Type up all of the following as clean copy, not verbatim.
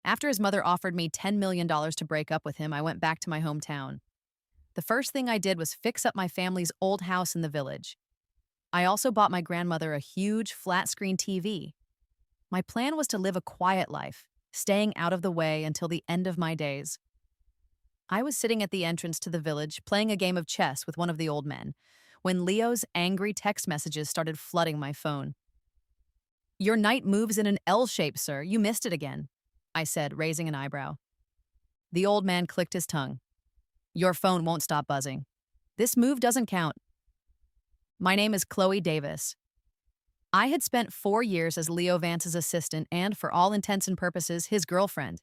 After his mother offered me $10 million to break up with him, I went back to my hometown. The first thing I did was fix up my family's old house in the village. I also bought my grandmother a huge flat screen TV. My plan was to live a quiet life, staying out of the way until the end of my days. I was sitting at the entrance to the village playing a game of chess with one of the old men when Leo's angry text messages started flooding my phone. "Your knight moves in an L shape, sir. You missed it again," I said, raising an eyebrow. The old man clicked his tongue. "Your phone won't stop buzzing. This move doesn't count." My name is Chloe Davis. I had spent 4 years as Leo Vance's assistant and, for all intents and purposes, his girlfriend.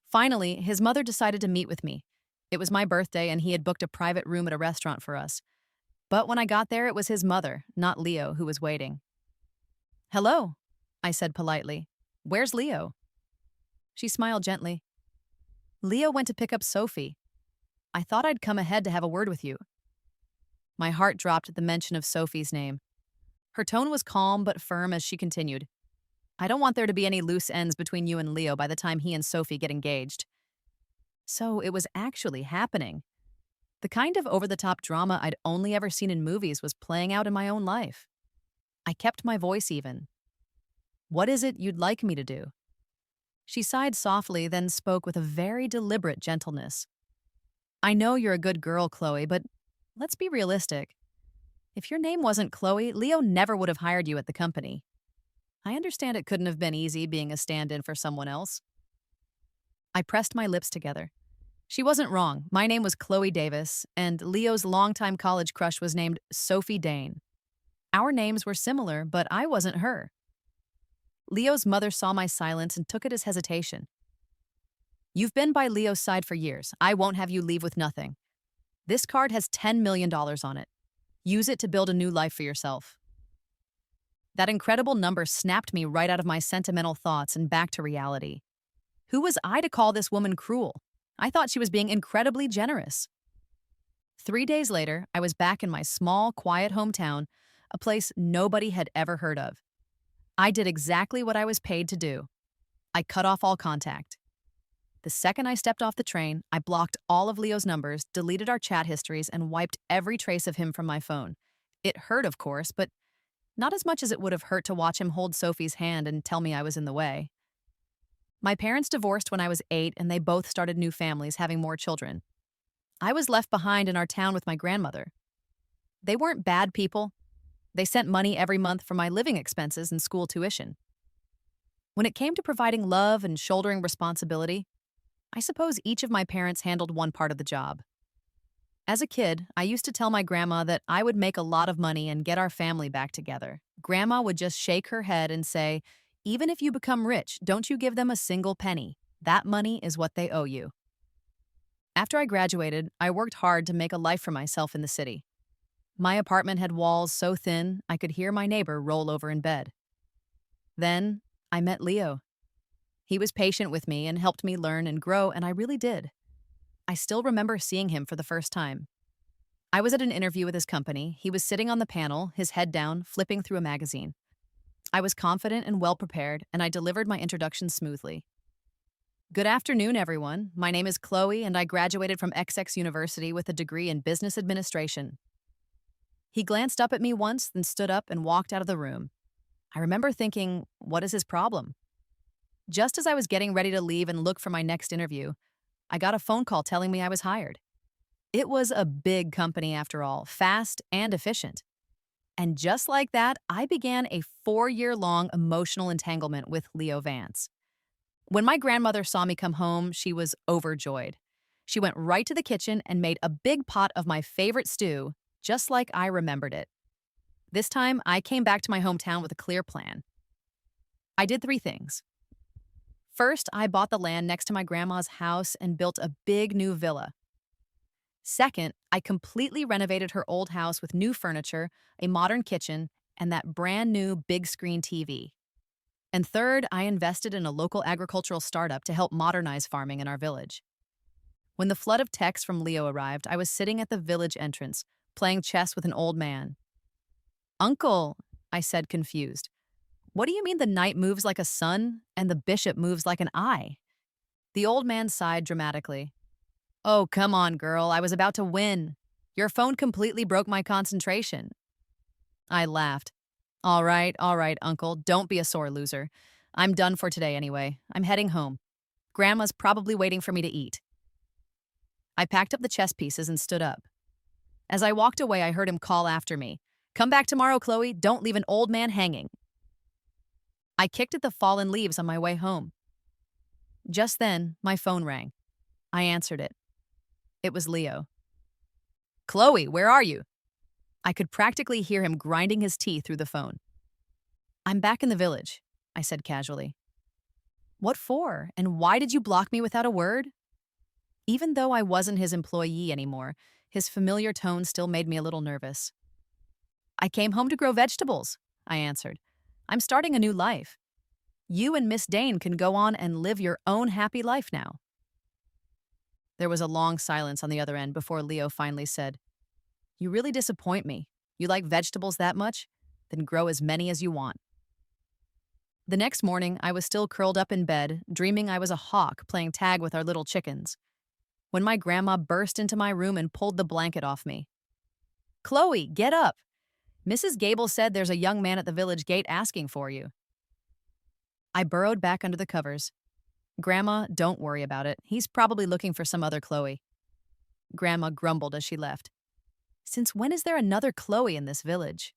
Finally, his mother decided to meet with me. It was my birthday, and he had booked a private room at a restaurant for us. But when I got there, it was his mother, not Leo, who was waiting. "Hello," I said politely. "Where's Leo?" She smiled gently. "Leo went to pick up Sophie. I thought I'd come ahead to have a word with you." My heart dropped at the mention of Sophie's name. Her tone was calm but firm as she continued. "I don't want there to be any loose ends between you and Leo by the time he and Sophie get engaged." So it was actually happening. The kind of over-the-top drama I'd only ever seen in movies was playing out in my own life. I kept my voice even. "What is it you'd like me to do?" She sighed softly, then spoke with a very deliberate gentleness. "I know you're a good girl, Chloe, but let's be realistic. If your name wasn't Chloe, Leo never would have hired you at the company. I understand it couldn't have been easy being a stand-in for someone else." I pressed my lips together. She wasn't wrong. My name was Chloe Davis, and Leo's longtime college crush was named Sophie Dane. Our names were similar, but I wasn't her. Leo's mother saw my silence and took it as hesitation. "You've been by Leo's side for years. I won't have you leave with nothing. This card has $10 million on it. Use it to build a new life for yourself." That incredible number snapped me right out of my sentimental thoughts and back to reality. Who was I to call this woman cruel? I thought she was being incredibly generous. 3 days later, I was back in my small, quiet hometown, a place nobody had ever heard of. I did exactly what I was paid to do. I cut off all contact. The second I stepped off the train, I blocked all of Leo's numbers, deleted our chat histories, and wiped every trace of him from my phone. It hurt, of course, but not as much as it would have hurt to watch him hold Sophie's hand and tell me I was in the way. My parents divorced when I was 8, and they both started new families, having more children. I was left behind in our town with my grandmother. They weren't bad people. They sent money every month for my living expenses and school tuition. When it came to providing love and shouldering responsibility, I suppose each of my parents handled one part of the job. As a kid, I used to tell my grandma that I would make a lot of money and get our family back together. Grandma would just shake her head and say, "Even if you become rich, don't you give them a single penny. That money is what they owe you." After I graduated, I worked hard to make a life for myself in the city. My apartment had walls so thin I could hear my neighbor roll over in bed. Then I met Leo. He was patient with me and helped me learn and grow, and I really did. I still remember seeing him for the first time. I was at an interview with his company. He was sitting on the panel, his head down, flipping through a magazine. I was confident and well-prepared, and I delivered my introduction smoothly. "Good afternoon, everyone. My name is Chloe, and I graduated from XX University with a degree in business administration." He glanced up at me once, then stood up and walked out of the room. I remember thinking, what is his problem? Just as I was getting ready to leave and look for my next interview, I got a phone call telling me I was hired. It was a big company after all, fast and efficient. And just like that, I began a 4-year-long emotional entanglement with Leo Vance. When my grandmother saw me come home, she was overjoyed. She went right to the kitchen and made a big pot of my favorite stew, just like I remembered it. This time, I came back to my hometown with a clear plan. I did 3 things. First, I bought the land next to my grandma's house and built a big new villa. Second, I completely renovated her old house with new furniture, a modern kitchen, and that brand new big screen TV. And third, I invested in a local agricultural startup to help modernize farming in our village. When the flood of texts from Leo arrived, I was sitting at the village entrance, playing chess with an old man. "Uncle," I said, confused, "what do you mean the knight moves like a sun and the bishop moves like an eye?" The old man sighed dramatically. Oh, come on, girl. I was about to win. Your phone completely broke my concentration. I laughed. All right, uncle. Don't be a sore loser. I'm done for today anyway. I'm heading home. Grandma's probably waiting for me to eat. I packed up the chess pieces and stood up. As I walked away, I heard him call after me. Come back tomorrow, Chloe. Don't leave an old man hanging. I kicked at the fallen leaves on my way home. Just then, my phone rang. I answered it. It was Leo. Chloe, where are you? I could practically hear him grinding his teeth through the phone. I'm back in the village, I said casually. What for? And why did you block me without a word? Even though I wasn't his employee anymore, his familiar tone still made me a little nervous. I came home to grow vegetables, I answered. I'm starting a new life. You and Miss Dane can go on and live your own happy life now. There was a long silence on the other end before Leo finally said, You really disappoint me. You like vegetables that much? Then grow as many as you want. The next morning, I was still curled up in bed, dreaming I was a hawk playing tag with our little chickens, when my grandma burst into my room and pulled the blanket off me. Chloe, get up. Mrs. Gable said there's a young man at the village gate asking for you. I burrowed back under the covers. Grandma, don't worry about it. He's probably looking for some other Chloe. Grandma grumbled as she left. Since when is there another Chloe in this village?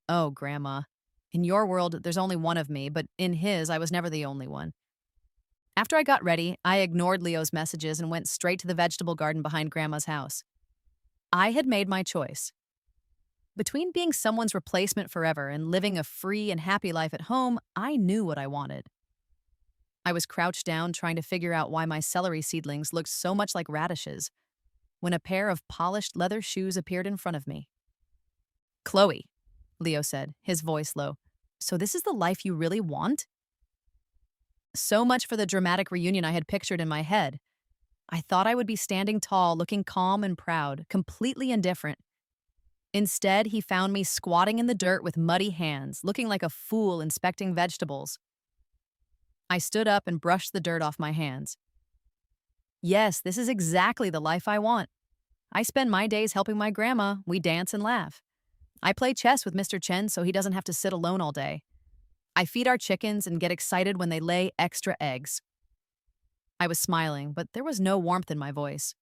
Oh, Grandma. In your world, there's only one of me, but in his, I was never the only one. After I got ready, I ignored Leo's messages and went straight to the vegetable garden behind Grandma's house. I had made my choice. Between being someone's replacement forever and living a free and happy life at home, I knew what I wanted. I was crouched down trying to figure out why my celery seedlings looked so much like radishes, when a pair of polished leather shoes appeared in front of me. Chloe, Leo said, his voice low. So this is the life you really want? So much for the dramatic reunion I had pictured in my head. I thought I would be standing tall, looking calm and proud, completely indifferent. Instead, he found me squatting in the dirt with muddy hands, looking like a fool inspecting vegetables. I stood up and brushed the dirt off my hands. Yes, this is exactly the life I want. I spend my days helping my grandma. We dance and laugh. I play chess with Mr. Chen so he doesn't have to sit alone all day. I feed our chickens and get excited when they lay extra eggs. I was smiling, but there was no warmth in my voice.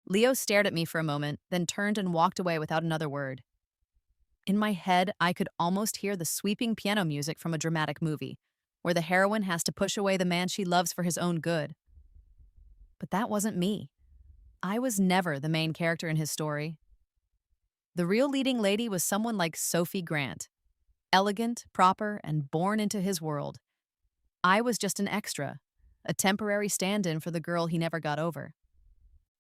Leo stared at me for a moment, then turned and walked away without another word. In my head, I could almost hear the sweeping piano music from a dramatic movie, where the heroine has to push away the man she loves for his own good. But that wasn't me. I was never the main character in his story. The real leading lady was someone like Sophie Grant, elegant, proper, and born into his world. I was just an extra, a temporary stand-in for the girl he never got over.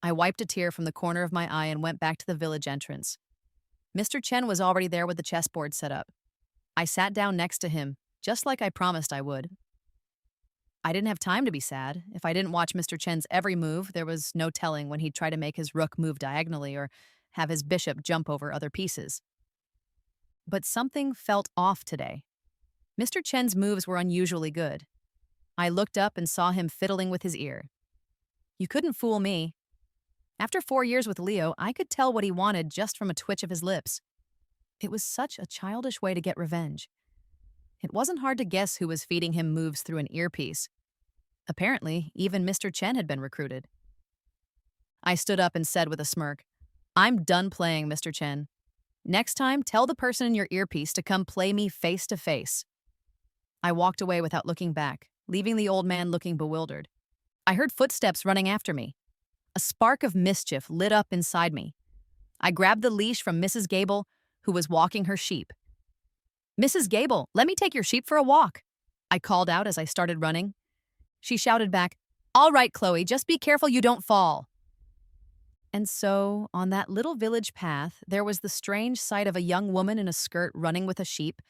I wiped a tear from the corner of my eye and went back to the village entrance. Mr. Chen was already there with the chessboard set up. I sat down next to him, just like I promised I would. I didn't have time to be sad. If I didn't watch Mr. Chen's every move, there was no telling when he'd try to make his rook move diagonally or have his bishop jump over other pieces. But something felt off today. Mr. Chen's moves were unusually good. I looked up and saw him fiddling with his ear. You couldn't fool me. After 4 years with Leo, I could tell what he wanted just from a twitch of his lips. It was such a childish way to get revenge. It wasn't hard to guess who was feeding him moves through an earpiece. Apparently, even Mr. Chen had been recruited. I stood up and said with a smirk, I'm done playing, Mr. Chen. Next time, tell the person in your earpiece to come play me face to face. I walked away without looking back, leaving the old man looking bewildered. I heard footsteps running after me. A spark of mischief lit up inside me. I grabbed the leash from Mrs. Gable, who was walking her sheep. Mrs. Gable, let me take your sheep for a walk, I called out as I started running. She shouted back, All right, Chloe, just be careful you don't fall. And so, on that little village path, there was the strange sight of a young woman in a skirt running with a sheep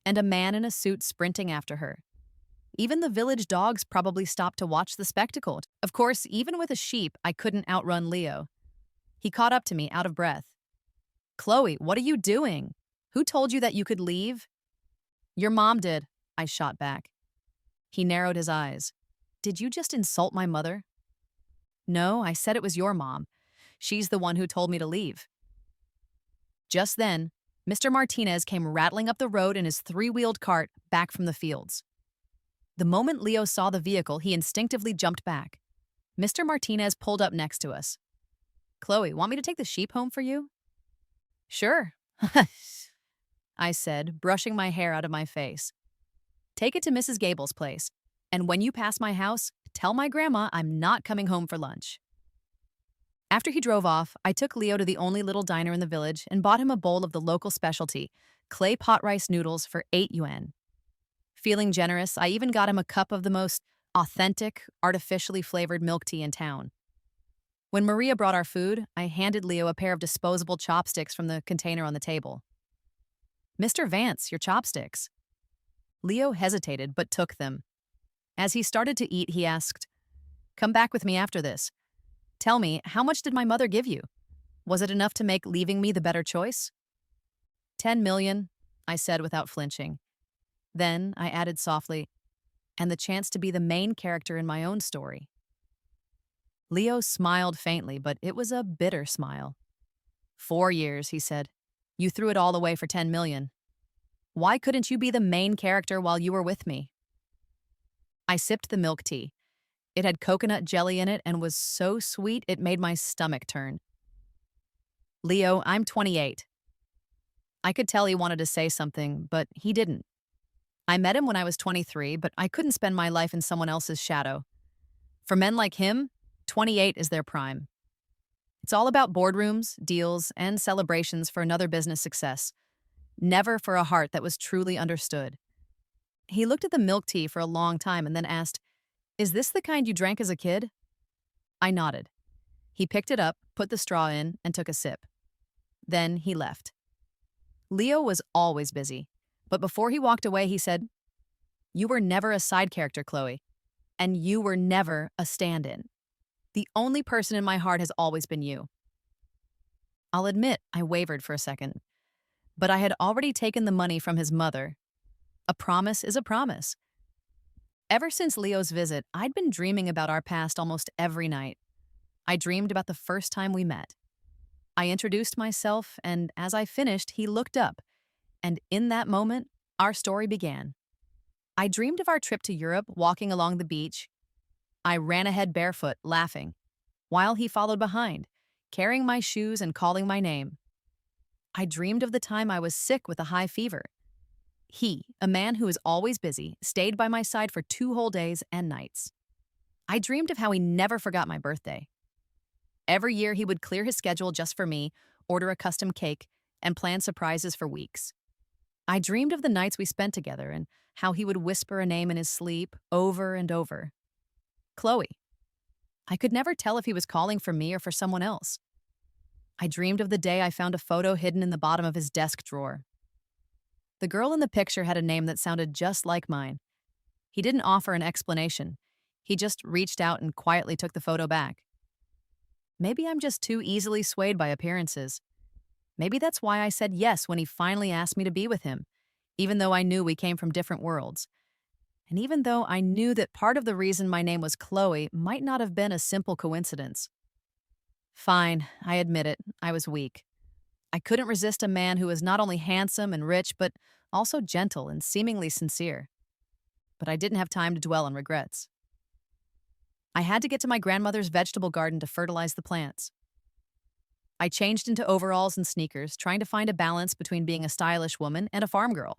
and a man in a suit sprinting after her. Even the village dogs probably stopped to watch the spectacle. Of course, even with a sheep, I couldn't outrun Leo. He caught up to me, out of breath. Chloe, what are you doing? Who told you that you could leave? Your mom did, I shot back. He narrowed his eyes. Did you just insult my mother? No, I said it was your mom. She's the one who told me to leave. Just then, Mr. Martinez came rattling up the road in his three-wheeled cart back from the fields. The moment Leo saw the vehicle, he instinctively jumped back. Mr. Martinez pulled up next to us. Chloe, want me to take the sheep home for you? Sure, I said, brushing my hair out of my face. Take it to Mrs. Gable's place, and when you pass my house, tell my grandma I'm not coming home for lunch. After he drove off, I took Leo to the only little diner in the village and bought him a bowl of the local specialty, clay pot rice noodles for 8 yuan. Feeling generous, I even got him a cup of the most authentic, artificially flavored milk tea in town. When Maria brought our food, I handed Leo a pair of disposable chopsticks from the container on the table. Mr. Vance, your chopsticks. Leo hesitated but took them. As he started to eat, he asked, Come back with me after this. Tell me, how much did my mother give you? Was it enough to make leaving me the better choice? 10 million, I said without flinching. Then I added softly, and the chance to be the main character in my own story. Leo smiled faintly, but it was a bitter smile. 4 years, he said. You threw it all away for 10 million. Why couldn't you be the main character while you were with me? I sipped the milk tea. It had coconut jelly in it and was so sweet it made my stomach turn. Leo, I'm 28. I could tell he wanted to say something, but he didn't. I met him when I was 23, but I couldn't spend my life in someone else's shadow. For men like him, 28 is their prime. It's all about boardrooms, deals, and celebrations for another business success. Never for a heart that was truly understood. He looked at the milk tea for a long time and then asked, Is this the kind you drank as a kid? I nodded. He picked it up, put the straw in, and took a sip. Then he left. Leo was always busy, but before he walked away, he said, You were never a side character, Chloe, and you were never a stand-in. The only person in my heart has always been you. I'll admit I wavered for a second, but I had already taken the money from his mother. A promise is a promise. Ever since Leo's visit, I'd been dreaming about our past almost every night. I dreamed about the first time we met. I introduced myself, and as I finished, he looked up, and in that moment, our story began. I dreamed of our trip to Europe, walking along the beach. I ran ahead barefoot, laughing, while he followed behind, carrying my shoes and calling my name. I dreamed of the time I was sick with a high fever. He, a man who is always busy, stayed by my side for 2 whole days and nights. I dreamed of how he never forgot my birthday. Every year he would clear his schedule just for me, order a custom cake, and plan surprises for weeks. I dreamed of the nights we spent together and how he would whisper a name in his sleep over and over. Chloe. I could never tell if he was calling for me or for someone else. I dreamed of the day I found a photo hidden in the bottom of his desk drawer. The girl in the picture had a name that sounded just like mine. He didn't offer an explanation. He just reached out and quietly took the photo back. Maybe I'm just too easily swayed by appearances. Maybe that's why I said yes when he finally asked me to be with him, even though I knew we came from different worlds. And even though I knew that part of the reason my name was Chloe might not have been a simple coincidence. Fine, I admit it, I was weak. I couldn't resist a man who was not only handsome and rich, but also gentle and seemingly sincere. But I didn't have time to dwell on regrets. I had to get to my grandmother's vegetable garden to fertilize the plants. I changed into overalls and sneakers, trying to find a balance between being a stylish woman and a farm girl.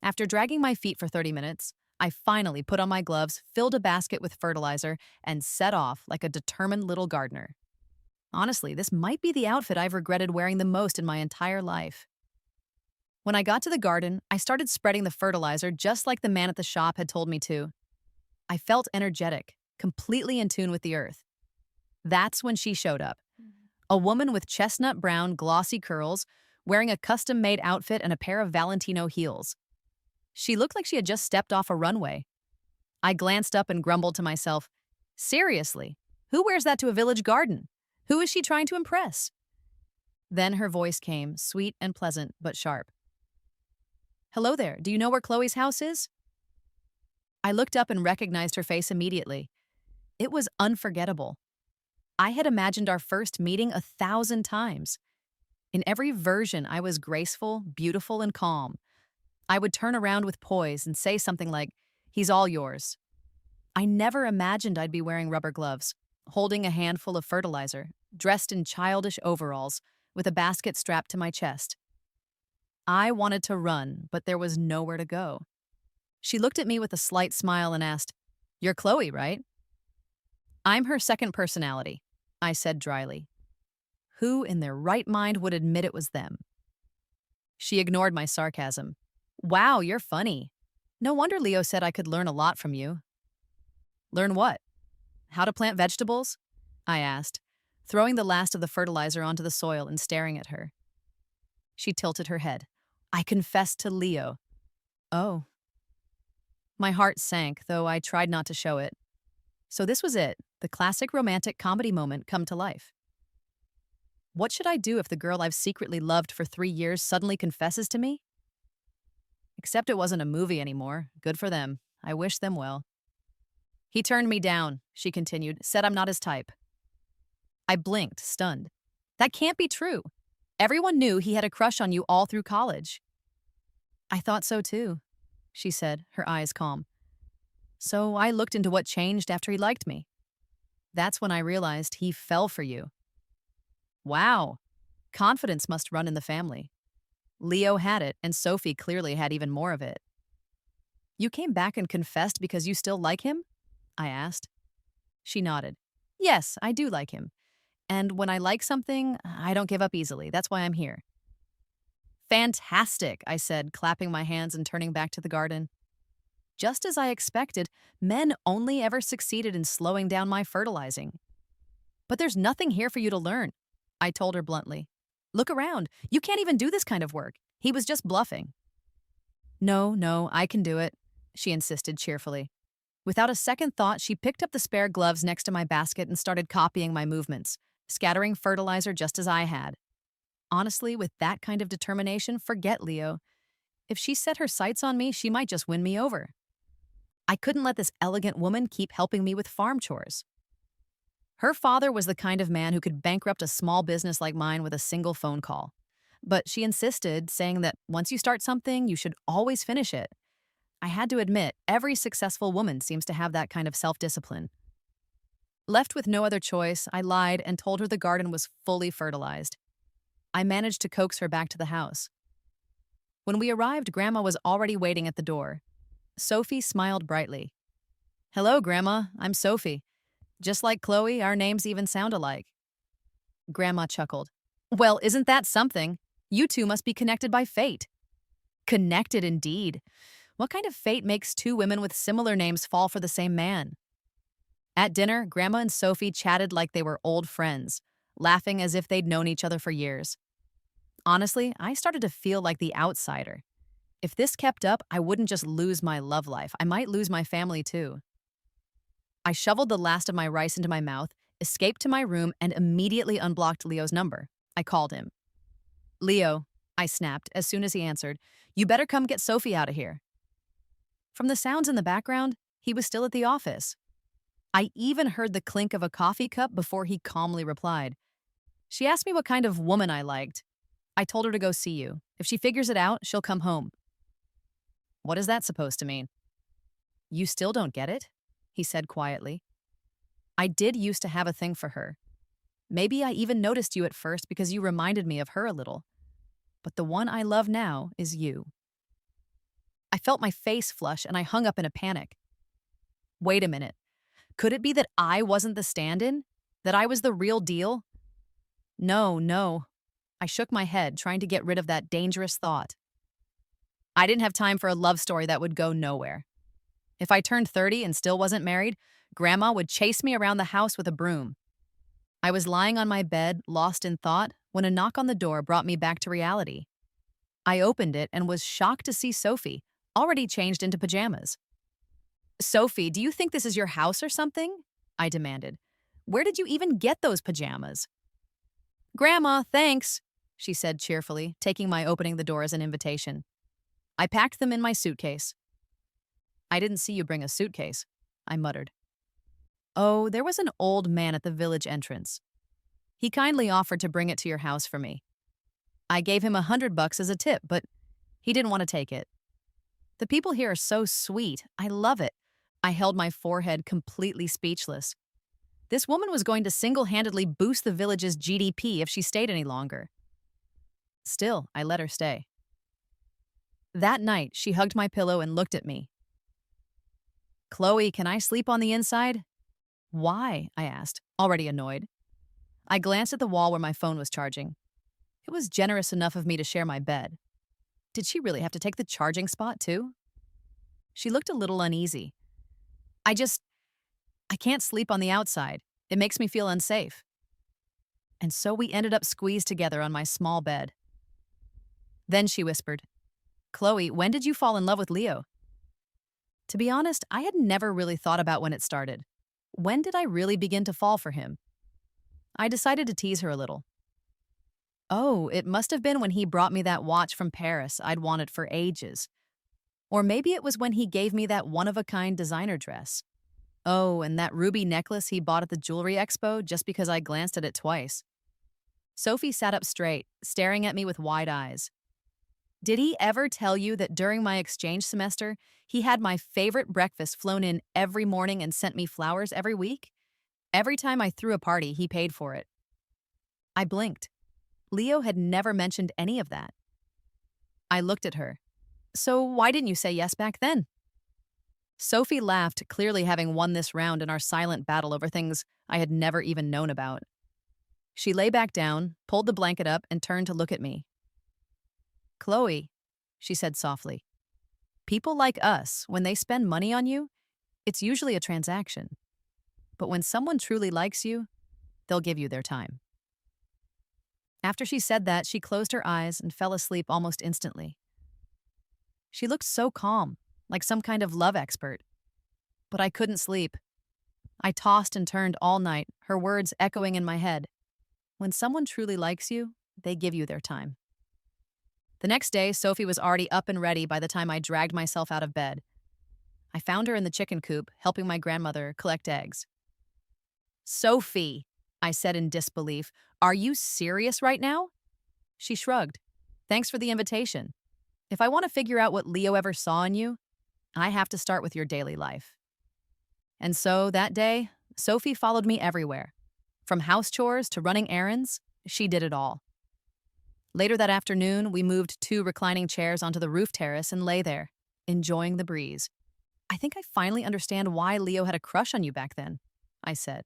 After dragging my feet for 30 minutes, I finally put on my gloves, filled a basket with fertilizer, and set off like a determined little gardener. Honestly, this might be the outfit I've regretted wearing the most in my entire life. When I got to the garden, I started spreading the fertilizer just like the man at the shop had told me to. I felt energetic, completely in tune with the earth. That's when she showed up. A woman with chestnut brown, glossy curls, wearing a custom-made outfit and a pair of Valentino heels. She looked like she had just stepped off a runway. I glanced up and grumbled to myself, Seriously, who wears that to a village garden? Who is she trying to impress? Then her voice came, sweet and pleasant, but sharp. Hello there, do you know where Chloe's house is? I looked up and recognized her face immediately. It was unforgettable. I had imagined our first meeting 1,000 times. In every version, I was graceful, beautiful, and calm. I would turn around with poise and say something like, "He's all yours." I never imagined I'd be wearing rubber gloves, holding a handful of fertilizer, dressed in childish overalls, with a basket strapped to my chest. I wanted to run, but there was nowhere to go. She looked at me with a slight smile and asked, "You're Chloe, right?" "I'm her second personality," I said dryly. Who in their right mind would admit it was them? She ignored my sarcasm. "Wow, you're funny. No wonder Leo said I could learn a lot from you." "Learn what? How to plant vegetables?" I asked, throwing the last of the fertilizer onto the soil and staring at her. She tilted her head. "I confessed to Leo." "Oh." My heart sank, though I tried not to show it. So this was it, the classic romantic comedy moment come to life. What should I do if the girl I've secretly loved for 3 years suddenly confesses to me? Except it wasn't a movie anymore. Good for them. I wish them well. "He turned me down," she continued, "said I'm not his type." I blinked, stunned. That can't be true. Everyone knew he had a crush on you all through college. "I thought so too," she said, her eyes calm. "So I looked into what changed after he liked me. That's when I realized he fell for you." Wow. Confidence must run in the family. Leo had it, and Sophie clearly had even more of it. "You came back and confessed because you still like him?" I asked. She nodded. "Yes, I do like him. And when I like something, I don't give up easily. That's why I'm here." "Fantastic," I said, clapping my hands and turning back to the garden. Just as I expected, men only ever succeeded in slowing down my fertilizing. "But there's nothing here for you to learn," I told her bluntly. "Look around. You can't even do this kind of work." He was just bluffing. No, I can do it," she insisted cheerfully. Without a second thought, she picked up the spare gloves next to my basket and started copying my movements, scattering fertilizer just as I had. Honestly, with that kind of determination, forget Leo. If she set her sights on me, she might just win me over. I couldn't let this elegant woman keep helping me with farm chores. Her father was the kind of man who could bankrupt a small business like mine with a single phone call. But she insisted, saying that once you start something, you should always finish it. I had to admit, every successful woman seems to have that kind of self-discipline. Left with no other choice, I lied and told her the garden was fully fertilized. I managed to coax her back to the house. When we arrived, Grandma was already waiting at the door. Sophie smiled brightly. "Hello, Grandma. I'm Sophie. Just like Chloe, our names even sound alike." Grandma chuckled. "Well, isn't that something? You two must be connected by fate." "Connected indeed. What kind of fate makes two women with similar names fall for the same man?" At dinner, Grandma and Sophie chatted like they were old friends, laughing as if they'd known each other for years. Honestly, I started to feel like the outsider. If this kept up, I wouldn't just lose my love life, I might lose my family too. I shoveled the last of my rice into my mouth, escaped to my room, and immediately unblocked Leo's number. I called him. "Leo," I snapped as soon as he answered, "you better come get Sophie out of here." From the sounds in the background, he was still at the office. I even heard the clink of a coffee cup before he calmly replied. "She asked me what kind of woman I liked. I told her to go see you. If she figures it out, she'll come home." What is that supposed to mean? "You still don't get it?" he said quietly. "I did used to have a thing for her. Maybe I even noticed you at first because you reminded me of her a little. But the one I love now is you." I felt my face flush and I hung up in a panic. Wait a minute. Could it be that I wasn't the stand-in? That I was the real deal? No. I shook my head, trying to get rid of that dangerous thought. I didn't have time for a love story that would go nowhere. If I turned 30 and still wasn't married, Grandma would chase me around the house with a broom. I was lying on my bed, lost in thought, when a knock on the door brought me back to reality. I opened it and was shocked to see Sophie, already changed into pajamas. "Sophie, do you think this is your house or something?" I demanded. "Where did you even get those pajamas?" "Grandma, thanks," she said cheerfully, taking my opening the door as an invitation. I packed them in my suitcase. I didn't see you bring a suitcase, I muttered. Oh, there was an old man at the village entrance. He kindly offered to bring it to your house for me. I gave him $100 as a tip, but he didn't want to take it. The people here are so sweet. I love it. I held my forehead completely speechless. This woman was going to single-handedly boost the village's GDP if she stayed any longer. Still, I let her stay. That night, she hugged my pillow and looked at me. Chloe, can I sleep on the inside? Why? I asked, already annoyed. I glanced at the wall where my phone was charging. It was generous enough of me to share my bed. Did she really have to take the charging spot, too? She looked a little uneasy. I can't sleep on the outside. It makes me feel unsafe. And so we ended up squeezed together on my small bed. Then she whispered, Chloe, when did you fall in love with Leo? To be honest, I had never really thought about when it started. When did I really begin to fall for him? I decided to tease her a little. Oh, it must have been when he brought me that watch from Paris I'd wanted for ages. Or maybe it was when he gave me that one-of-a-kind designer dress. Oh, and that ruby necklace he bought at the jewelry expo just because I glanced at it twice. Sophie sat up straight, staring at me with wide eyes. Did he ever tell you that during my exchange semester, he had my favorite breakfast flown in every morning and sent me flowers every week? Every time I threw a party, he paid for it. I blinked. Leo had never mentioned any of that. I looked at her. So why didn't you say yes back then? Sophie laughed, clearly having won this round in our silent battle over things I had never even known about. She lay back down, pulled the blanket up, and turned to look at me. Chloe, she said softly, people like us, when they spend money on you, it's usually a transaction. But when someone truly likes you, they'll give you their time. After she said that, she closed her eyes and fell asleep almost instantly. She looked so calm, like some kind of love expert. But I couldn't sleep. I tossed and turned all night, her words echoing in my head. When someone truly likes you, they give you their time. The next day, Sophie was already up and ready by the time I dragged myself out of bed. I found her in the chicken coop, helping my grandmother collect eggs. Sophie, I said in disbelief, are you serious right now? She shrugged. Thanks for the invitation. If I want to figure out what Leo ever saw in you, I have to start with your daily life. And so that day, Sophie followed me everywhere. From house chores to running errands, she did it all. Later that afternoon, we moved 2 reclining chairs onto the roof terrace and lay there, enjoying the breeze. I think I finally understand why Leo had a crush on you back then, I said.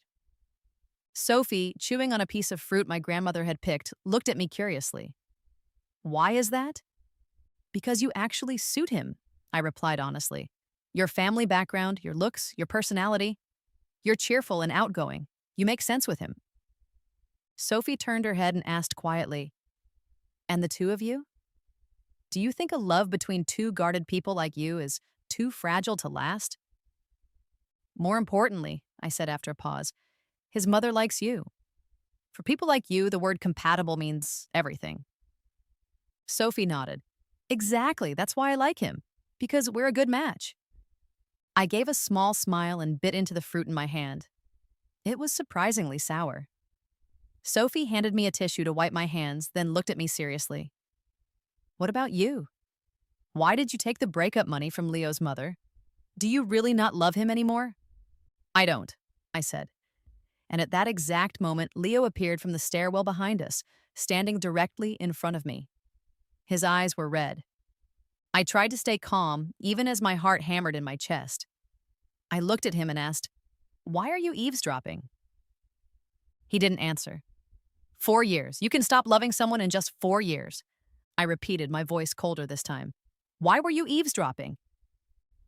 Sophie, chewing on a piece of fruit my grandmother had picked, looked at me curiously. Why is that? Because you actually suit him, I replied honestly. Your family background, your looks, your personality. You're cheerful and outgoing. You make sense with him. Sophie turned her head and asked quietly, and the two of you? Do you think a love between 2 guarded people like you is too fragile to last? More importantly, I said after a pause, his mother likes you. For people like you, the word compatible means everything. Sophie nodded. Exactly, that's why I like him. Because we're a good match. I gave a small smile and bit into the fruit in my hand. It was surprisingly sour. Sophie handed me a tissue to wipe my hands, then looked at me seriously. What about you? Why did you take the breakup money from Leo's mother? Do you really not love him anymore? I don't, I said. And at that exact moment, Leo appeared from the stairwell behind us, standing directly in front of me. His eyes were red. I tried to stay calm, even as my heart hammered in my chest. I looked at him and asked, "Why are you eavesdropping?" He didn't answer. 4 years. You can stop loving someone in just 4 years. I repeated, my voice colder this time. Why were you eavesdropping?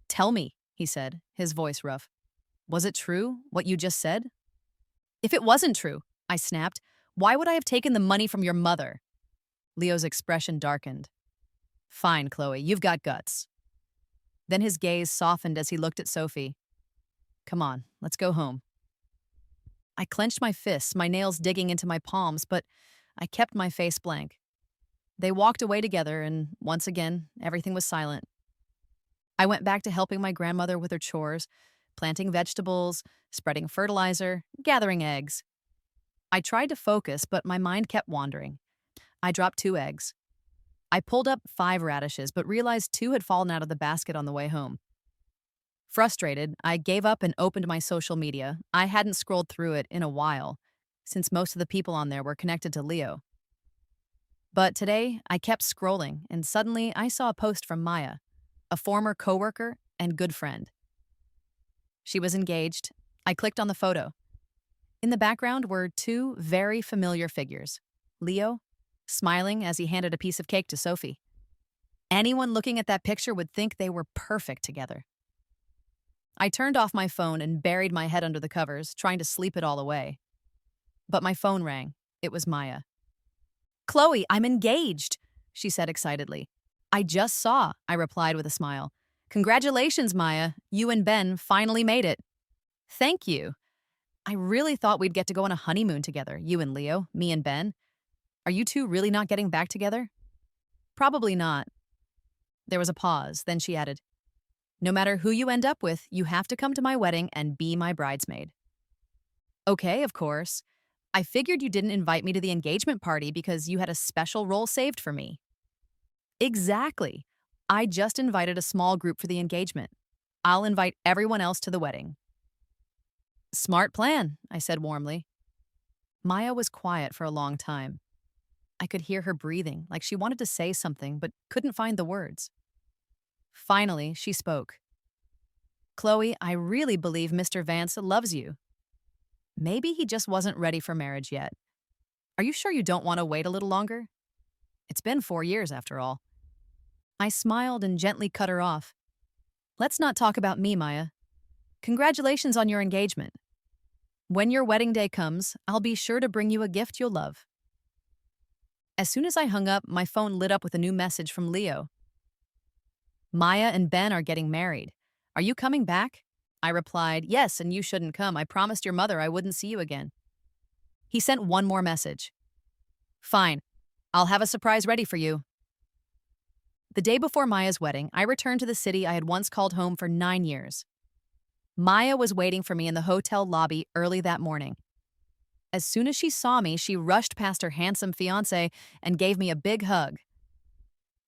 Tell me, he said, his voice rough. Was it true, what you just said? If it wasn't true, I snapped, why would I have taken the money from your mother? Leo's expression darkened. Fine, Chloe, you've got guts. Then his gaze softened as he looked at Sophie. Come on, let's go home. I clenched my fists, my nails digging into my palms, but I kept my face blank. They walked away together, and once again, everything was silent. I went back to helping my grandmother with her chores, planting vegetables, spreading fertilizer, gathering eggs. I tried to focus, but my mind kept wandering. I dropped 2 eggs. I pulled up 5 radishes, but realized 2 had fallen out of the basket on the way home. Frustrated, I gave up and opened my social media. I hadn't scrolled through it in a while, since most of the people on there were connected to Leo. But today, I kept scrolling, and suddenly I saw a post from Maya, a former coworker and good friend. She was engaged. I clicked on the photo. In the background were 2 very familiar figures. Leo, smiling as he handed a piece of cake to Sophie. Anyone looking at that picture would think they were perfect together. I turned off my phone and buried my head under the covers, trying to sleep it all away. But my phone rang. It was Maya. "Chloe, I'm engaged," she said excitedly. "I just saw," I replied with a smile. "Congratulations, Maya. You and Ben finally made it." "Thank you. I really thought we'd get to go on a honeymoon together, you and Leo, me and Ben. Are you two really not getting back together?" "Probably not." There was a pause, then she added, "No matter who you end up with, you have to come to my wedding and be my bridesmaid." "Okay, of course. I figured you didn't invite me to the engagement party because you had a special role saved for me." "Exactly. I just invited a small group for the engagement. I'll invite everyone else to the wedding." "Smart plan," I said warmly. Maya was quiet for a long time. I could hear her breathing, like she wanted to say something but couldn't find the words. Finally, she spoke. "Chloe, I really believe Mr. Vance loves you. Maybe he just wasn't ready for marriage yet. Are you sure you don't want to wait a little longer? It's been 4 years after all." I smiled and gently cut her off. "Let's not talk about me, Maya. Congratulations on your engagement. When your wedding day comes, I'll be sure to bring you a gift you'll love." As soon as I hung up, my phone lit up with a new message from Leo. "Maya and Ben are getting married. Are you coming back?" I replied, "Yes, and you shouldn't come. I promised your mother I wouldn't see you again." He sent one more message. "Fine. I'll have a surprise ready for you." The day before Maya's wedding, I returned to the city I had once called home for 9 years. Maya was waiting for me in the hotel lobby early that morning. As soon as she saw me, she rushed past her handsome fiancé and gave me a big hug.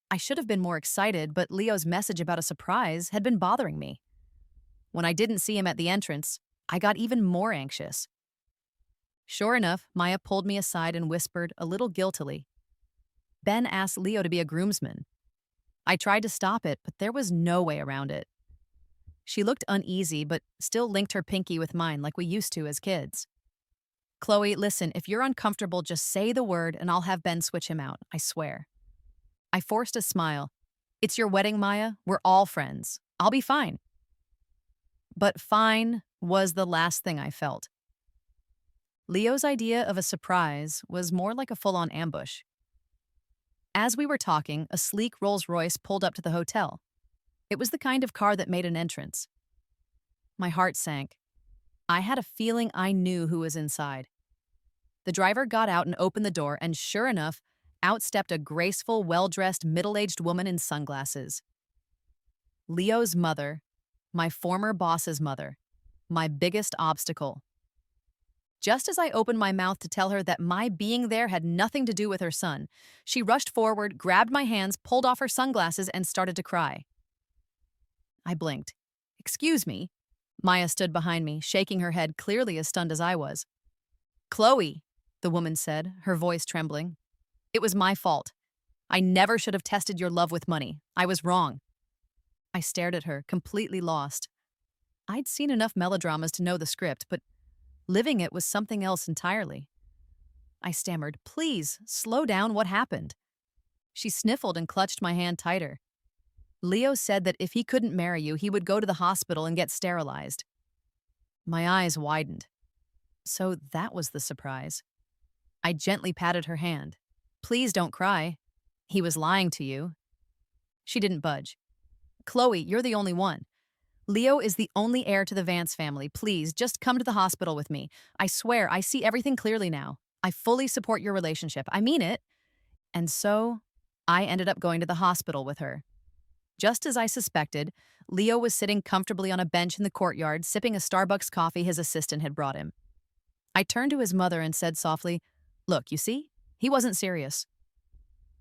I should have been more excited, but Leo's message about a surprise had been bothering me. When I didn't see him at the entrance, I got even more anxious. Sure enough, Maya pulled me aside and whispered, a little guiltily, "Ben asked Leo to be a groomsman." I tried to stop it, but there was no way around it. She looked uneasy, but still linked her pinky with mine like we used to as kids. "Chloe, listen, if you're uncomfortable, just say the word and I'll have Ben switch him out, I swear." I forced a smile. "It's your wedding, Maya. We're all friends. I'll be fine." But fine was the last thing I felt. Leo's idea of a surprise was more like a full-on ambush. As we were talking, a sleek Rolls-Royce pulled up to the hotel. It was the kind of car that made an entrance. My heart sank. I had a feeling I knew who was inside. The driver got out and opened the door, and sure enough, out stepped a graceful, well-dressed, middle-aged woman in sunglasses. Leo's mother, my former boss's mother, my biggest obstacle. Just as I opened my mouth to tell her that my being there had nothing to do with her son, she rushed forward, grabbed my hands, pulled off her sunglasses, and started to cry. I blinked. "Excuse me." Maya stood behind me, shaking her head, clearly as stunned as I was. "Chloe," the woman said, her voice trembling. "It was my fault. I never should have tested your love with money. I was wrong." I stared at her, completely lost. I'd seen enough melodramas to know the script, but living it was something else entirely. I stammered, "Please, slow down, what happened?" She sniffled and clutched my hand tighter. "Leo said that if he couldn't marry you, he would go to the hospital and get sterilized." My eyes widened. So that was the surprise. I gently patted her hand. "Please don't cry. He was lying to you." She didn't budge. "Chloe, you're the only one. Leo is the only heir to the Vance family. Please, just come to the hospital with me. I swear, I see everything clearly now. I fully support your relationship. I mean it." And so, I ended up going to the hospital with her. Just as I suspected, Leo was sitting comfortably on a bench in the courtyard, sipping a Starbucks coffee his assistant had brought him. I turned to his mother and said softly, "Look, you see? He wasn't serious."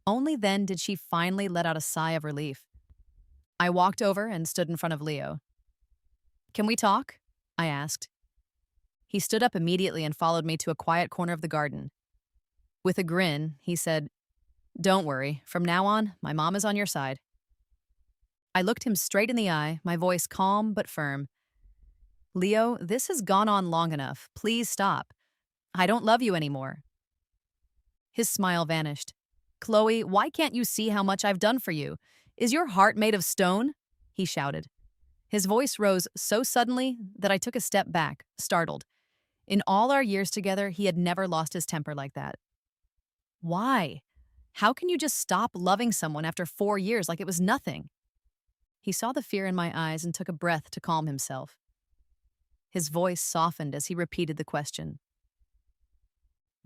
Only then did she finally let out a sigh of relief. I walked over and stood in front of Leo. "Can we talk?" I asked. He stood up immediately and followed me to a quiet corner of the garden. With a grin, he said, "Don't worry. From now on, my mom is on your side." I looked him straight in the eye, my voice calm but firm. "Leo, this has gone on long enough. Please stop. I don't love you anymore." His smile vanished. "Chloe, why can't you see how much I've done for you? Is your heart made of stone?" he shouted. His voice rose so suddenly that I took a step back, startled. In all our years together, he had never lost his temper like that. "Why? How can you just stop loving someone after 4 years like it was nothing?" He saw the fear in my eyes and took a breath to calm himself. His voice softened as he repeated the question.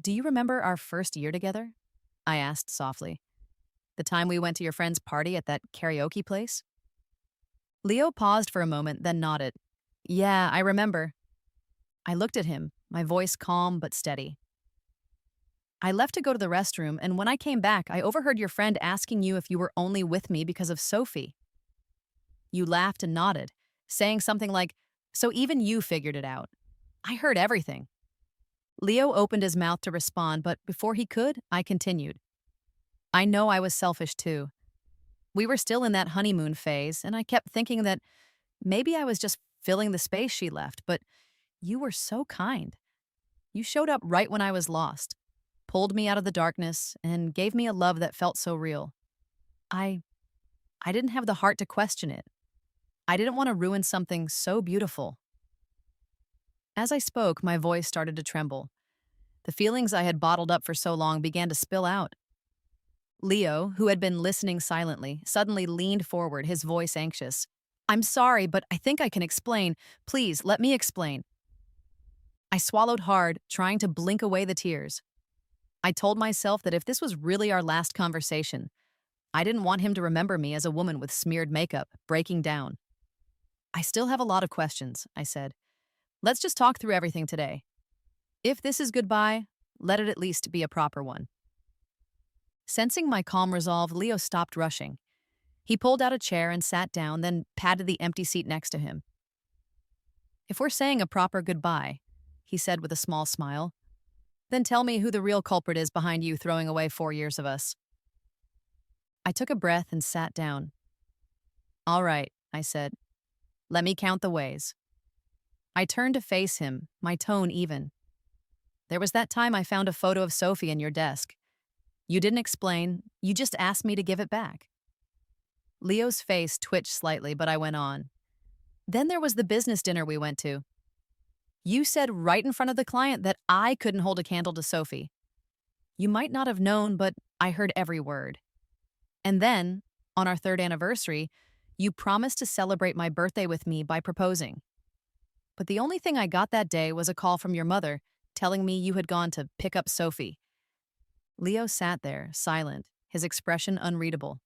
"Do you remember our first year together?" I asked softly. "The time we went to your friend's party at that karaoke place?" Leo paused for a moment, then nodded. "Yeah, I remember." I looked at him, my voice calm but steady. "I left to go to the restroom, and when I came back, I overheard your friend asking you if you were only with me because of Sophie." You laughed and nodded, saying something like, "So even you figured it out." I heard everything. Leo opened his mouth to respond, but before he could, I continued. "I know I was selfish too. We were still in that honeymoon phase, and I kept thinking that maybe I was just filling the space she left, but you were so kind. You showed up right when I was lost, pulled me out of the darkness, and gave me a love that felt so real. I I didn't have the heart to question it. I didn't want to ruin something so beautiful." As I spoke, my voice started to tremble. The feelings I had bottled up for so long began to spill out. Leo, who had been listening silently, suddenly leaned forward, his voice anxious. "I'm sorry, but I think I can explain. Please, let me explain." I swallowed hard, trying to blink away the tears. I told myself that if this was really our last conversation, I didn't want him to remember me as a woman with smeared makeup, breaking down. "I still have a lot of questions," I said. "Let's just talk through everything today. If this is goodbye, let it at least be a proper one." Sensing my calm resolve, Leo stopped rushing. He pulled out a chair and sat down, then patted the empty seat next to him. "If we're saying a proper goodbye," he said with a small smile, "then tell me who the real culprit is behind you throwing away 4 years of us." I took a breath and sat down. "All right," I said. "Let me count the ways." I turned to face him, my tone even. "There was that time I found a photo of Sophie in your desk. You didn't explain, you just asked me to give it back." Leo's face twitched slightly, but I went on. "Then there was the business dinner we went to. You said right in front of the client that I couldn't hold a candle to Sophie. You might not have known, but I heard every word. And then, on our 3rd anniversary, you promised to celebrate my birthday with me by proposing. But the only thing I got that day was a call from your mother telling me you had gone to pick up Sophie." Leo sat there, silent, his expression unreadable.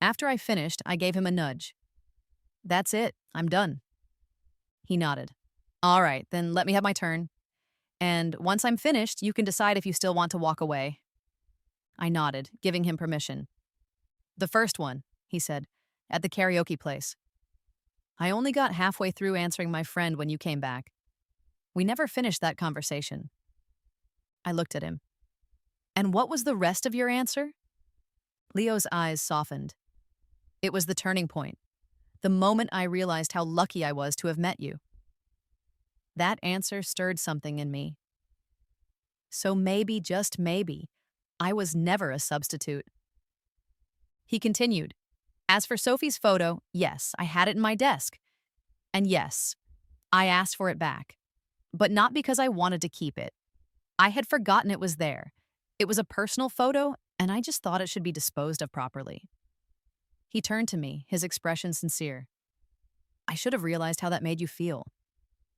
After I finished, I gave him a nudge. "That's it, I'm done." He nodded. "All right, then let me have my turn. And once I'm finished, you can decide if you still want to walk away." I nodded, giving him permission. "The first one," he said, "at the karaoke place. I only got halfway through answering my friend when you came back. We never finished that conversation." I looked at him. "And what was the rest of your answer?" Leo's eyes softened. "It was the turning point, the moment I realized how lucky I was to have met you." That answer stirred something in me. So maybe, just maybe, I was never a substitute. He continued. "As for Sophie's photo, yes, I had it in my desk. And yes, I asked for it back. But not because I wanted to keep it. I had forgotten it was there. It was a personal photo, and I just thought it should be disposed of properly." He turned to me, his expression sincere. "I should have realized how that made you feel.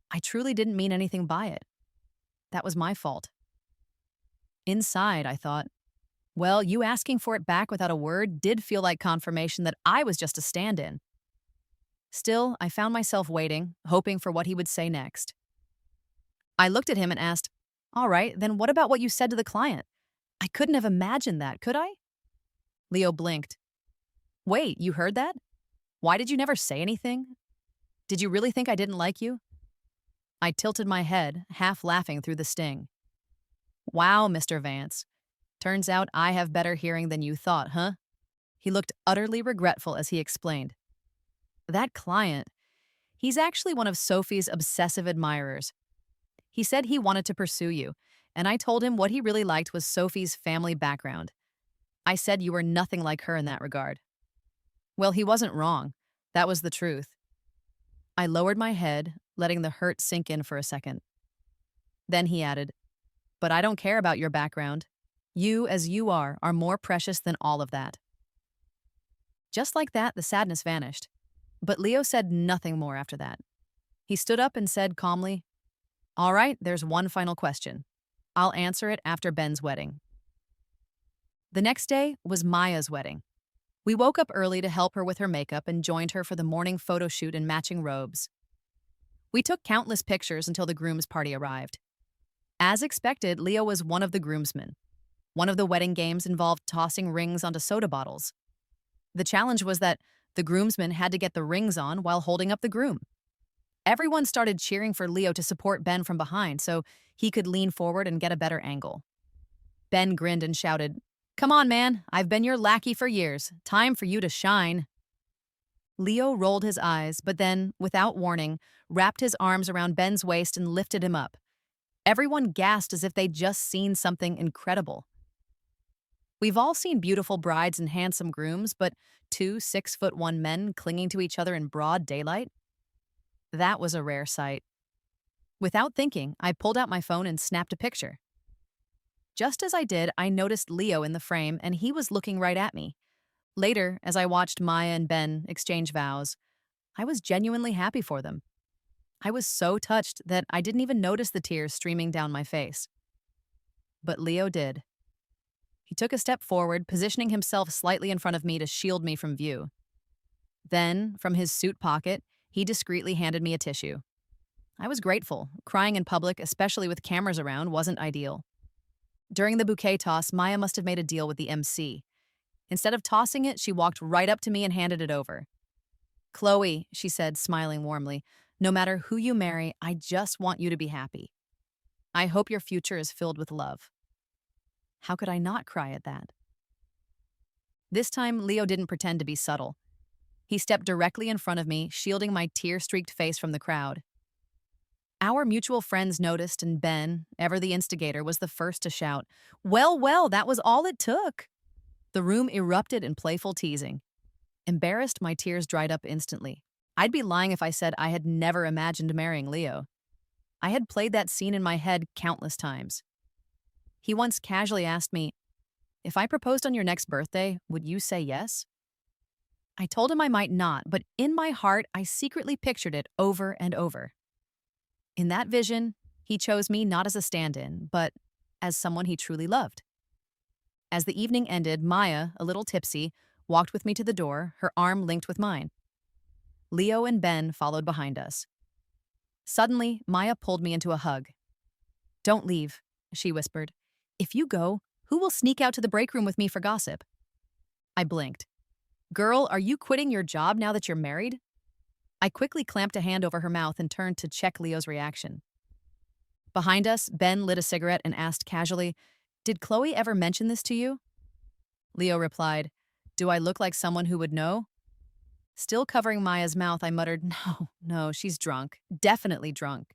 I truly didn't mean anything by it. That was my fault." Inside, I thought, Well, you asking for it back without a word did feel like confirmation that I was just a stand in. Still, I found myself waiting, hoping for what he would say next. I looked at him and asked, "All right, then what about what you said to the client? I couldn't have imagined that, could I?" Leo blinked. "Wait, you heard that? Why did you never say anything? Did you really think I didn't like you?" I tilted my head, half laughing through the sting. "Wow, Mr. Vance. Turns out I have better hearing than you thought, huh?" He looked utterly regretful as he explained. "That client, he's actually one of Sophie's obsessive admirers. He said he wanted to pursue you, and I told him what he really liked was Sophie's family background. I said you were nothing like her in that regard." Well, he wasn't wrong. That was the truth. I lowered my head, letting the hurt sink in for a second. Then he added, "But I don't care about your background. You, as you are more precious than all of that." Just like that, the sadness vanished. But Leo said nothing more after that. He stood up and said calmly, "All right, there's one final question. I'll answer it after Ben's wedding." The next day was Maya's wedding. We woke up early to help her with her makeup and joined her for the morning photo shoot in matching robes. We took countless pictures until the groom's party arrived. As expected, Leo was one of the groomsmen. One of the wedding games involved tossing rings onto soda bottles. The challenge was that the groomsmen had to get the rings on while holding up the groom. Everyone started cheering for Leo to support Ben from behind so he could lean forward and get a better angle. Ben grinned and shouted, "Come on, man. I've been your lackey for years. Time for you to shine." Leo rolled his eyes, but then, without warning, wrapped his arms around Ben's waist and lifted him up. Everyone gasped as if they'd just seen something incredible. We've all seen beautiful brides and handsome grooms, but two 6'1" men clinging to each other in broad daylight? That was a rare sight. Without thinking, I pulled out my phone and snapped a picture. Just as I did, I noticed Leo in the frame, and he was looking right at me. Later, as I watched Maya and Ben exchange vows, I was genuinely happy for them. I was so touched that I didn't even notice the tears streaming down my face. But Leo did. He took a step forward, positioning himself slightly in front of me to shield me from view. Then, from his suit pocket, he discreetly handed me a tissue. I was grateful. Crying in public, especially with cameras around, wasn't ideal. During the bouquet toss, Maya must have made a deal with the MC. Instead of tossing it, she walked right up to me and handed it over. "Chloe," she said, smiling warmly, "no matter who you marry, I just want you to be happy. I hope your future is filled with love." How could I not cry at that? This time, Leo didn't pretend to be subtle. He stepped directly in front of me, shielding my tear-streaked face from the crowd. Our mutual friends noticed, and Ben, ever the instigator, was the first to shout, "Well, well, that was all it took." The room erupted in playful teasing. Embarrassed, my tears dried up instantly. I'd be lying if I said I had never imagined marrying Leo. I had played that scene in my head countless times. He once casually asked me, "If I proposed on your next birthday, would you say yes?" I told him I might not, but in my heart, I secretly pictured it over and over. In that vision, he chose me not as a stand-in, but as someone he truly loved. As the evening ended, Maya, a little tipsy, walked with me to the door, her arm linked with mine. Leo and Ben followed behind us. Suddenly, Maya pulled me into a hug. "Don't leave," she whispered. "If you go, who will sneak out to the break room with me for gossip?" I blinked. "Girl, are you quitting your job now that you're married?" I quickly clamped a hand over her mouth and turned to check Leo's reaction. Behind us, Ben lit a cigarette and asked casually, "Did Chloe ever mention this to you?" Leo replied, "Do I look like someone who would know?" Still covering Maya's mouth, I muttered, No, she's drunk. Definitely drunk."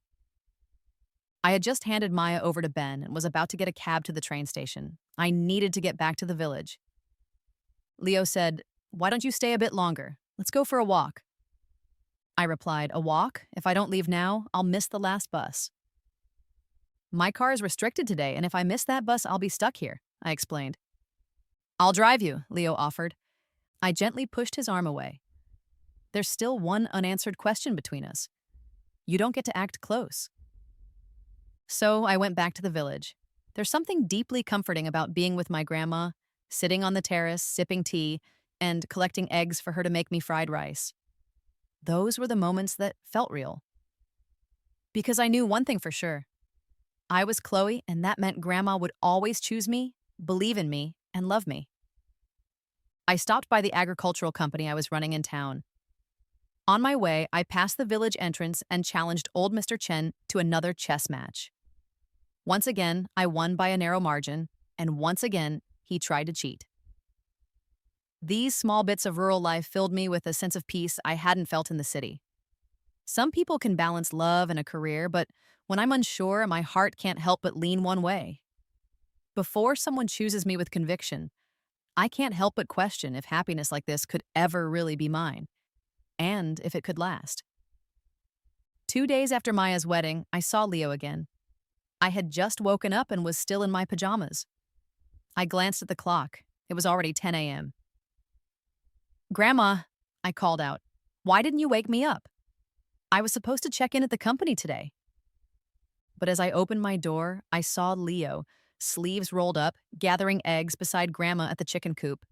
I had just handed Maya over to Ben and was about to get a cab to the train station. I needed to get back to the village. Leo said, "Why don't you stay a bit longer? Let's go for a walk." I replied, "A walk? If I don't leave now, I'll miss the last bus." "My car is restricted today, and if I miss that bus, I'll be stuck here," I explained. "I'll drive you," Leo offered. I gently pushed his arm away. There's still one unanswered question between us. You don't get to act close. So I went back to the village. There's something deeply comforting about being with my grandma, sitting on the terrace, sipping tea, and collecting eggs for her to make me fried rice. Those were the moments that felt real. Because I knew one thing for sure. I was Chloe, and that meant Grandma would always choose me, believe in me, and love me. I stopped by the agricultural company I was running in town. On my way, I passed the village entrance and challenged old Mr. Chen to another chess match. Once again, I won by a narrow margin, and once again, he tried to cheat. These small bits of rural life filled me with a sense of peace I hadn't felt in the city. Some people can balance love and a career, but when I'm unsure, my heart can't help but lean one way. Before someone chooses me with conviction, I can't help but question if happiness like this could ever really be mine, and if it could last. 2 days after Maya's wedding, I saw Leo again. I had just woken up and was still in my pajamas. I glanced at the clock. It was already 10 a.m. "Grandma," I called out, "why didn't you wake me up? I was supposed to check in at the company today." But as I opened my door, I saw Leo, sleeves rolled up, gathering eggs beside Grandma at the chicken coop.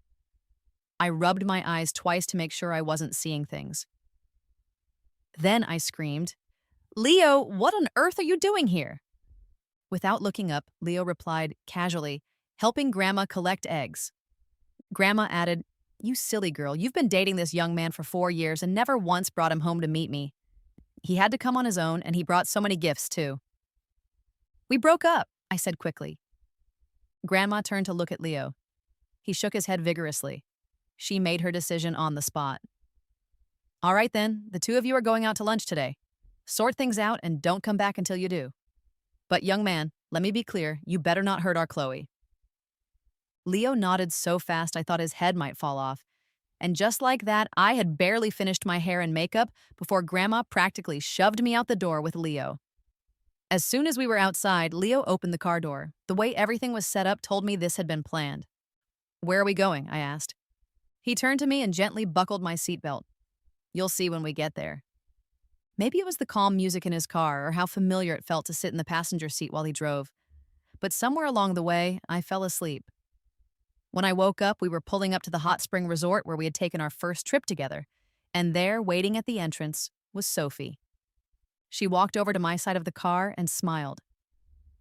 I rubbed my eyes twice to make sure I wasn't seeing things. Then I screamed, "Leo, what on earth are you doing here?" Without looking up, Leo replied casually, helping Grandma collect eggs. Grandma added, "You silly girl, you've been dating this young man for 4 years and never once brought him home to meet me. He had to come on his own, and he brought so many gifts, too." "We broke up," I said quickly. Grandma turned to look at Leo. He shook his head vigorously. She made her decision on the spot. "All right then, the two of you are going out to lunch today. Sort things out and don't come back until you do. But young man, let me be clear, you better not hurt our Chloe." Leo nodded so fast I thought his head might fall off. And just like that, I had barely finished my hair and makeup before Grandma practically shoved me out the door with Leo. As soon as we were outside, Leo opened the car door. The way everything was set up told me this had been planned. "Where are we going?" I asked. He turned to me and gently buckled my seatbelt. "You'll see when we get there." Maybe it was the calm music in his car or how familiar it felt to sit in the passenger seat while he drove. But somewhere along the way, I fell asleep. When I woke up, we were pulling up to the hot spring resort where we had taken our first trip together, and there, waiting at the entrance, was Sophie. She walked over to my side of the car and smiled.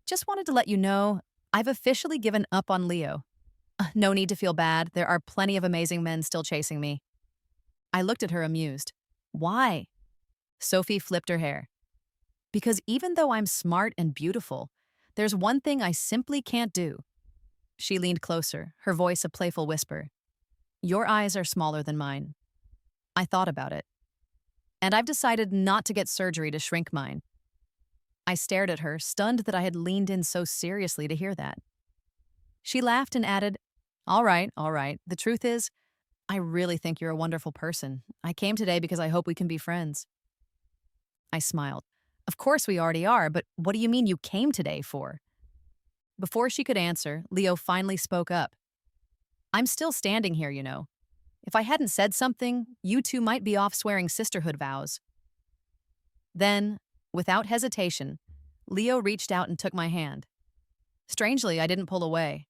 "Just wanted to let you know, I've officially given up on Leo. No need to feel bad, there are plenty of amazing men still chasing me." I looked at her amused. "Why?" Sophie flipped her hair. "Because even though I'm smart and beautiful, there's one thing I simply can't do." She leaned closer, her voice a playful whisper. "Your eyes are smaller than mine." I thought about it. And I've decided not to get surgery to shrink mine. I stared at her, stunned that I had leaned in so seriously to hear that. She laughed and added, all right. The truth is, I really think you're a wonderful person. I came today because I hope we can be friends." I smiled. "Of course we already are, but what do you mean you came today for?" Before she could answer, Leo finally spoke up. "I'm still standing here, you know. If I hadn't said something, you two might be off swearing sisterhood vows." Then, without hesitation, Leo reached out and took my hand. Strangely, I didn't pull away.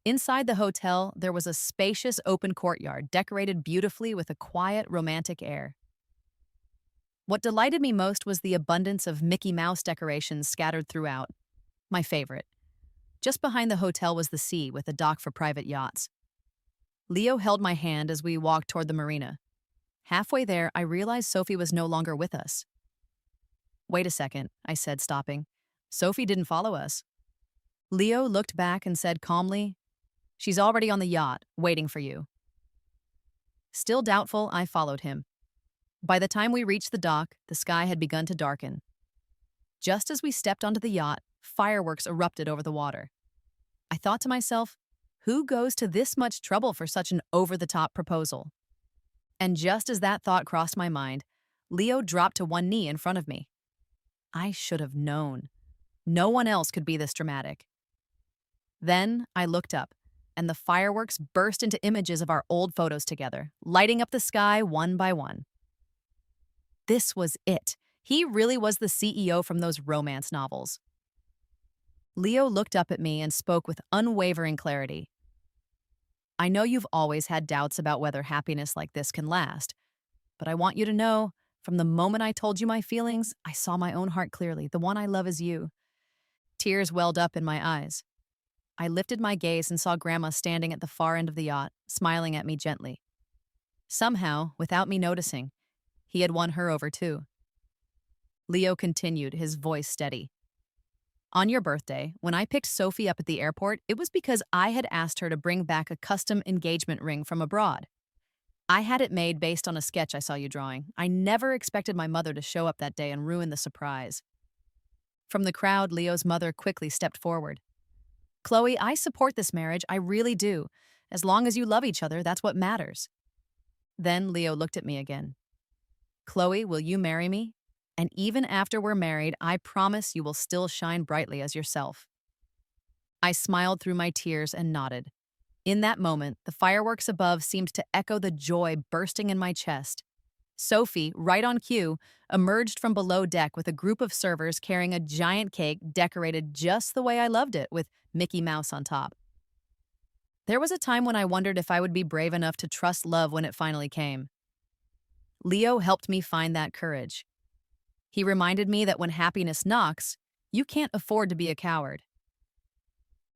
Inside the hotel, there was a spacious open courtyard decorated beautifully with a quiet, romantic air. What delighted me most was the abundance of Mickey Mouse decorations scattered throughout. My favorite. Just behind the hotel was the sea with a dock for private yachts. Leo held my hand as we walked toward the marina. Halfway there, I realized Sophie was no longer with us. "Wait a second," I said, stopping. "Sophie didn't follow us." Leo looked back and said calmly, "She's already on the yacht, waiting for you." Still doubtful, I followed him. By the time we reached the dock, the sky had begun to darken. Just as we stepped onto the yacht, fireworks erupted over the water. I thought to myself, who goes to this much trouble for such an over-the-top proposal? And just as that thought crossed my mind, Leo dropped to one knee in front of me. I should have known. No one else could be this dramatic. Then I looked up, and the fireworks burst into images of our old photos together, lighting up the sky one by one. This was it. He really was the CEO from those romance novels. Leo looked up at me and spoke with unwavering clarity. I know you've always had doubts about whether happiness like this can last, but I want you to know from the moment I told you my feelings, I saw my own heart clearly. The one I love is you. Tears welled up in my eyes. I lifted my gaze and saw Grandma standing at the far end of the yacht, smiling at me gently. Somehow, without me noticing, he had won her over too. Leo continued, his voice steady. On your birthday, when I picked Sophie up at the airport, it was because I had asked her to bring back a custom engagement ring from abroad. I had it made based on a sketch I saw you drawing. I never expected my mother to show up that day and ruin the surprise. From the crowd, Leo's mother quickly stepped forward. Chloe, I support this marriage, I really do. As long as you love each other, that's what matters. Then Leo looked at me again. Chloe, will you marry me? And even after we're married, I promise you will still shine brightly as yourself. I smiled through my tears and nodded. In that moment, the fireworks above seemed to echo the joy bursting in my chest. Sophie, right on cue, emerged from below deck with a group of servers carrying a giant cake decorated just the way I loved it, with Mickey Mouse on top. There was a time when I wondered if I would be brave enough to trust love when it finally came. Leo helped me find that courage. He reminded me that when happiness knocks, you can't afford to be a coward.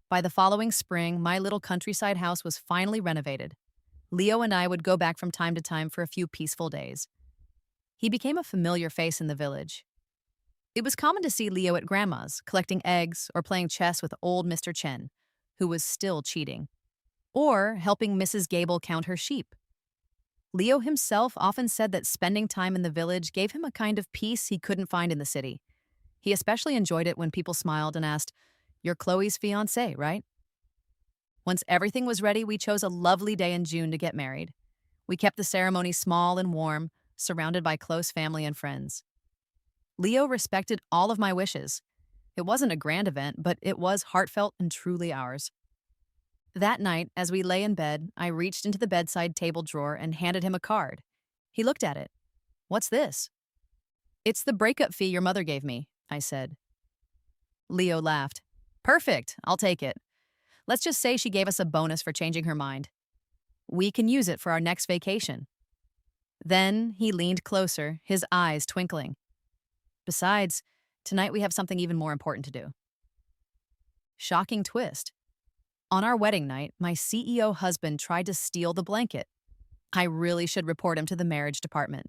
By the following spring, my little countryside house was finally renovated. Leo and I would go back from time to time for a few peaceful days. He became a familiar face in the village. It was common to see Leo at Grandma's, collecting eggs or playing chess with old Mr. Chen, who was still cheating, or helping Mrs. Gable count her sheep. Leo himself often said that spending time in the village gave him a kind of peace he couldn't find in the city. He especially enjoyed it when people smiled and asked, "You're Chloe's fiancé, right?" Once everything was ready, we chose a lovely day in June to get married. We kept the ceremony small and warm, surrounded by close family and friends. Leo respected all of my wishes. It wasn't a grand event, but it was heartfelt and truly ours. That night, as we lay in bed, I reached into the bedside table drawer and handed him a card. He looked at it. "What's this?" "It's the breakup fee your mother gave me," I said. Leo laughed. "Perfect, I'll take it. Let's just say she gave us a bonus for changing her mind. We can use it for our next vacation." Then he leaned closer, his eyes twinkling. "Besides, tonight we have something even more important to do." Shocking twist. On our wedding night, my CEO husband tried to steal the blanket. I really should report him to the marriage department.